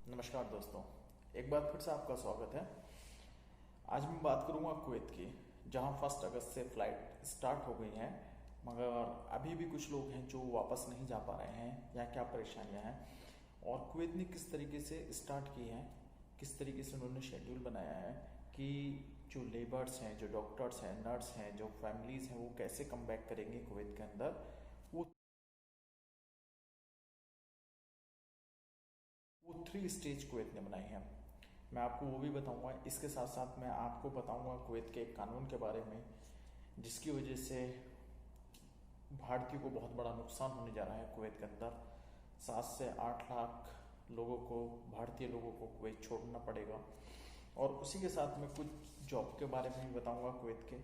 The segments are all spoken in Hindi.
नमस्कार दोस्तों, एक बार फिर से आपका स्वागत है। आज मैं बात करूंगा कुवैत की, जहां 1 अगस्त से फ़्लाइट स्टार्ट हो गई हैं, मगर अभी भी कुछ लोग हैं जो वापस नहीं जा पा रहे हैं या क्या परेशानियां हैं, और कुवैत ने किस तरीके से स्टार्ट की है, किस तरीके से उन्होंने शेड्यूल बनाया है कि जो लेबर्स हैं, जो डॉक्टर्स हैं, नर्स हैं, जो फैमिलीज़ हैं, वो कैसे कम बैक करेंगे कुवैत के अंदर। वो 3 स्टेज कुवैत ने बनाई हैं। मैं आपको वो भी बताऊंगा। इसके साथ साथ मैं आपको बताऊंगा कुवैत के एक कानून के बारे में, जिसकी वजह से भारतीयों को बहुत बड़ा नुकसान होने जा रहा है कुवैत के अंदर। 7 से 8 लाख लोगों को, भारतीय लोगों को कुवैत छोड़ना पड़ेगा। और उसी के साथ मैं कुछ जॉब के बारे में भी बताऊंगा कुवैत के,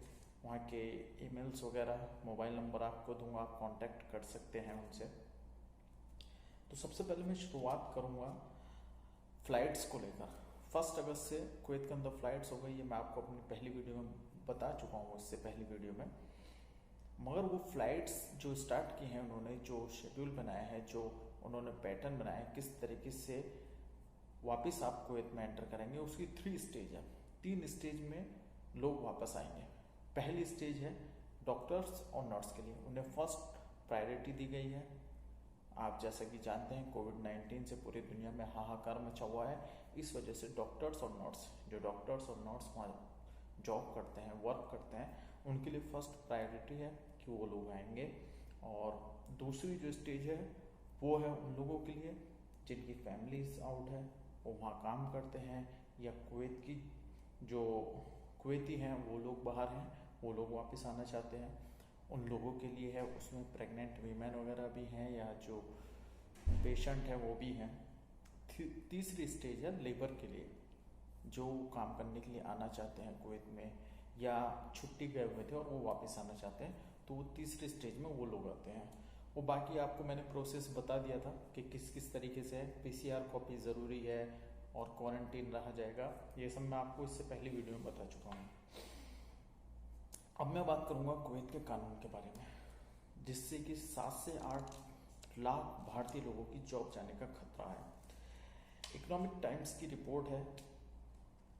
वहाँ के ईमेल्स वगैरह, मोबाइल नंबर आपको दूंगा, आप कांटेक्ट कर सकते हैं उनसे। तो सबसे पहले मैं शुरुआत करूंगा फ़्लाइट्स को लेकर। 1 अगस्त से कुवैत के अंदर फ़्लाइट्स हो गई, ये मैं आपको अपनी पहली वीडियो में बता चुका हूँ, इससे पहली वीडियो में। मगर वो फ़्लाइट्स जो स्टार्ट की हैं उन्होंने, जो शेड्यूल बनाया है, जो उन्होंने पैटर्न बनाया है, किस तरीके से वापस आप कुवैत में एंटर करेंगे, उसकी 3 स्टेज है। 3 स्टेज में लोग वापस आएंगे। पहली स्टेज है डॉक्टर्स और नर्स के लिए, उन्हें फर्स्ट प्रायोरिटी दी गई है। आप जैसा कि जानते हैं, कोविड-19 से पूरी दुनिया में हाहाकार मचा हुआ है। इस वजह से डॉक्टर्स और नर्स, जो डॉक्टर्स और नर्स वहाँ जॉब करते हैं, वर्क करते हैं, उनके लिए फर्स्ट प्रायोरिटी है कि वो लोग आएंगे। और दूसरी जो स्टेज है वो है उन लोगों के लिए जिनकी फैमिलीज आउट है, वो वहाँ काम करते हैं, या कुवैत की जो कुवैती हैं वो लोग बाहर हैं, वो लोग वापस आना चाहते हैं, उन लोगों के लिए है। उसमें प्रेग्नेंट वीमेन वगैरह भी हैं, या जो पेशेंट है वो भी हैं। तीसरी स्टेज है लेबर के लिए, जो काम करने के लिए आना चाहते हैं कुवैत में, या छुट्टी गए हुए थे और वो वापस आना चाहते हैं, तो वो तीसरी स्टेज में वो लोग आते हैं। वो बाकी आपको मैंने प्रोसेस बता दिया था कि किस किस तरीके से पीसीआर कॉपी ज़रूरी है और क्वारंटीन रहा जाएगा। ये सब मैं आपको इससे पहली वीडियो में बता चुका हूँ। अब मैं बात करूँगा कुवैत के कानून के बारे में, जिससे कि 7 से 8 लाख भारतीय लोगों की जॉब जाने का खतरा है। इकोनॉमिक टाइम्स की रिपोर्ट है।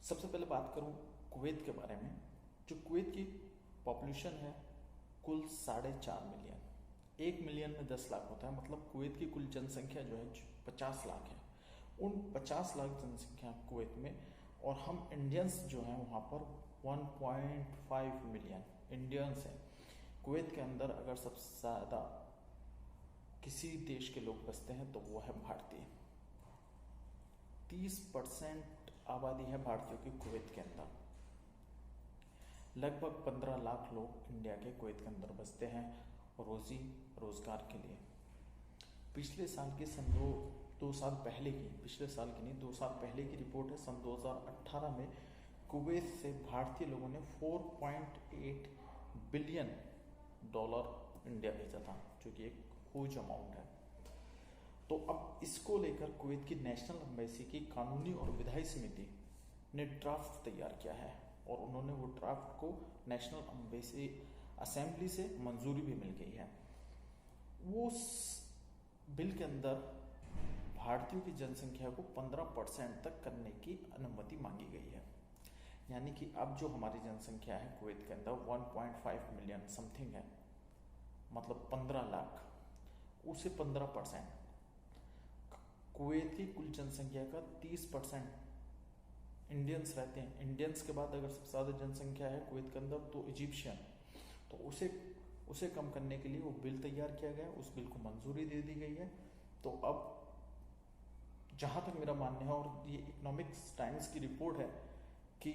सबसे पहले बात करूं कुवैत के बारे में। जो कुवैत की पॉपुलेशन है कुल 4.5 मिलियन। 1 मिलियन में 10 लाख होता है, मतलब कुवैत की कुल जनसंख्या जो है 50 लाख है। उन 50 लाख जनसंख्या कुवैत में, और हम इंडियंस जो हैं वहाँ पर 1.5 मिलियन इंडियंस हैं। कुवैत के अंदर अगर सबसे ज़्यादा किसी देश के लोग बसते हैं तो वो है भारतीय। 30% आबादी है भारतीयों की कुवैत के अंदर। लगभग 15 लाख लोग इंडिया के कुवैत के अंदर बसते हैं रोज़ी रोज़गार के लिए। पिछले साल की दो साल पहले की, पिछले साल की नहीं, 2 साल पहले की रिपोर्ट है। सन 2018 में कुवैत से भारतीय लोगों ने 4.8 बिलियन डॉलर इंडिया भेजा था, जो कि एक ह्यूज अमाउंट है। तो अब इसको लेकर कुवैत की नेशनल एम्बेसी की कानूनी और विधायी समिति ने ड्राफ्ट तैयार किया है, और उन्होंने वो ड्राफ्ट को नेशनल एम्बेसी असेंबली से मंजूरी भी मिल गई है। वो बिल के अंदर भारतीयों की जनसंख्या को 15% तक करने की अनुमति मांगी गई है। यानी कि अब जो हमारी जनसंख्या है कुवैत के अंदर 1.5 मिलियन समथिंग है, मतलब 15 लाख, उसे 15%, कुवैत की कुल जनसंख्या का 30% इंडियंस रहते हैं। इंडियंस के बाद अगर सबसे ज़्यादा जनसंख्या है कुवैत के अंदर तो इजिप्शियन, तो उसे कम करने के लिए वो बिल तैयार किया गया, उस बिल को मंजूरी दे दी गई है। तो अब जहाँ तक मेरा मानना है, और ये इकोनॉमिक्स टाइम्स की रिपोर्ट है, कि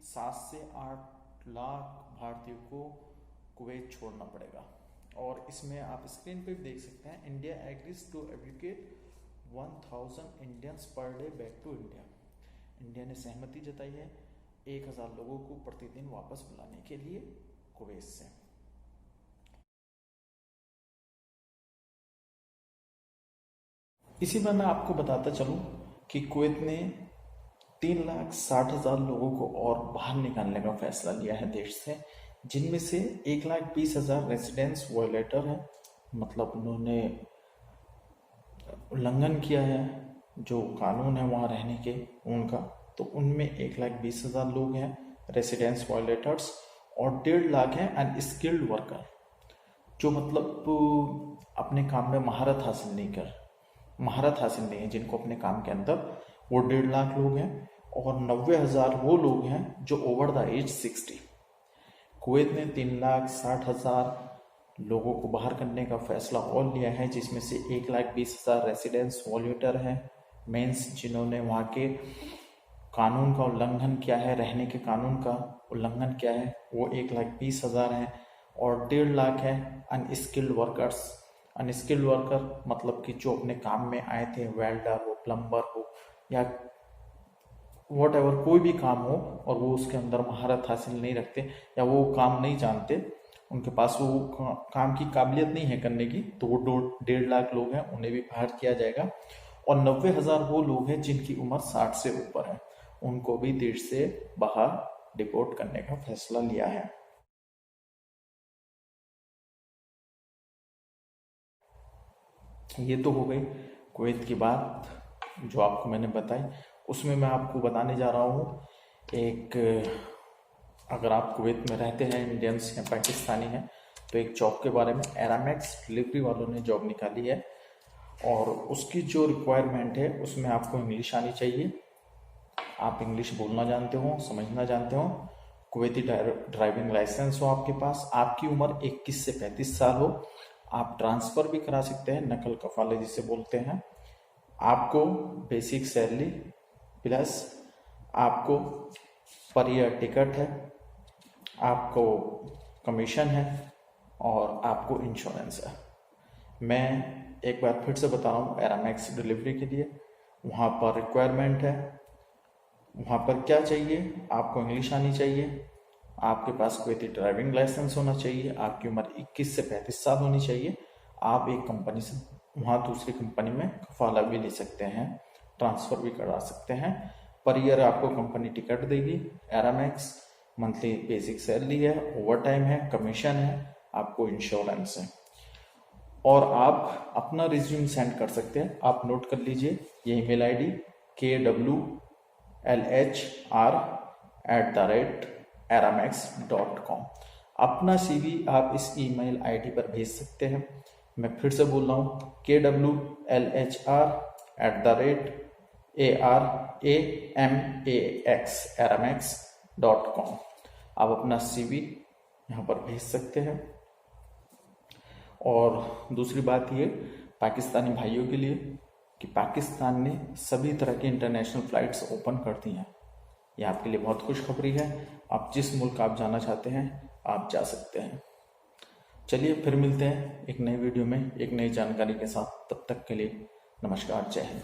7 से 8 लाख भारतीयों को कुवैत छोड़ना पड़ेगा। और इसमें आप स्क्रीन पे भी देख सकते हैं, India agrees to educate 1000 Indians per day back to India. India ने सहमति जताई है 1000 लोगों को प्रतिदिन वापस बुलाने के लिए कुवैत से। इसी में मैं आपको बताता चलूं कि कुवैत ने 3,60,000 लोगों को और बाहर निकालने का फैसला लिया है देश से, जिनमें से 1,20,000 रेजिडेंस वायलेटर हैं, मतलब उन्होंने उल्लंघन किया है जो कानून है वहाँ रहने के उनका, तो उनमें 1,20,000 लोग हैं रेसिडेंस वायलेटर्स और 1.5 लाख हैं अनस्किल्ड वर्कर, जो मतलब अपने काम में महारत हासिल नहीं है, जिनको अपने काम के अंदर, वो 1.5 लाख लोग हैं। और 90,000 वो लोग हैं जो ओवर द एज 60। कुवैत ने 3,60,000 लोगों को बाहर करने का फैसला और लिया है, जिसमें से 1,20,000 रेसिडेंस वॉल्यूटर हैं, मेंस जिन्होंने वहाँ के कानून का उल्लंघन किया है, रहने के कानून का उल्लंघन किया है, वो 1,20,000 हैं। और 1.5 लाख है अनस्किल्ड वर्कर्स। अनस्किल्ड वर्कर मतलब कि जो अपने काम में आए थे, वेल्डर हो, प्लम्बर हो, या वॉट एवर कोई भी काम हो, और वो उसके अंदर महारत हासिल नहीं रखते या वो काम नहीं जानते, उनके पास वो काम की काबिलियत नहीं है करने की, तो वो 1.5 लाख लोग हैं, उन्हें भी बाहर किया जाएगा। और 90,000 वो लोग हैं जिनकी उम्र 60 से ऊपर है, उनको भी देश से बाहर डिपोर्ट करने का फैसला लिया है। ये तो हो गई कुवैत की बात जो आपको मैंने बताई। उसमें मैं आपको बताने जा रहा हूँ एक, अगर आप कुवैत में रहते हैं, इंडियंस हैं, पाकिस्तानी हैं, तो एक जॉब के बारे में एरामैक्स डिलीवरी वालों ने जॉब निकाली है। और उसकी जो रिक्वायरमेंट है उसमें आपको इंग्लिश आनी चाहिए, आप इंग्लिश बोलना जानते हो, समझना जानते हो, कुवैती ड्राइविंग लाइसेंस हो आपके पास, आपकी उम्र 21 से 35 साल हो, आप ट्रांसफ़र भी करा सकते हैं, नकल कफाले जिसे बोलते हैं। आपको बेसिक सैलरी प्लस आपको पर ईयर टिकट है, आपको कमीशन है और आपको इंश्योरेंस है। मैं एक बार फिर से बता रहा हूँ, एरामैक्स डिलीवरी के लिए वहाँ पर रिक्वायरमेंट है, वहाँ पर क्या चाहिए, आपको इंग्लिश आनी चाहिए, आपके पास कुवैती ड्राइविंग लाइसेंस होना चाहिए, आपकी उम्र 21 से 35 साल होनी चाहिए, आप एक कंपनी से वहाँ दूसरी कंपनी में कफाला भी ले सकते हैं, ट्रांसफ़र भी करा सकते हैं। पर ईयर आपको कंपनी टिकट देगी एरामैक्स, मंथली बेसिक सैलरी है, ओवर टाइम है, कमीशन है, आपको इंश्योरेंस है। और आप अपना रिज्यूम सेंड कर सकते हैं, आप नोट कर लीजिए ये ईमेल आईडी kwlhr@aramex.com। अपना CV आप इस ईमेल आईडी पर भेज सकते हैं। मैं फिर से बोल रहा हूँ kwlhr@aramex.com। आप अपना CV यहाँ पर भेज सकते हैं। और दूसरी बात ये पाकिस्तानी भाइयों के लिए कि पाकिस्तान ने सभी तरह की इंटरनेशनल फ़्लाइट्स ओपन कर दी हैं। ये आपके लिए बहुत खुशखबरी है। आप जिस मुल्क आप जाना चाहते हैं आप जा सकते हैं। चलिए फिर मिलते हैं एक नई वीडियो में एक नई जानकारी के साथ। तब तक के लिए नमस्कार, जय हिंद।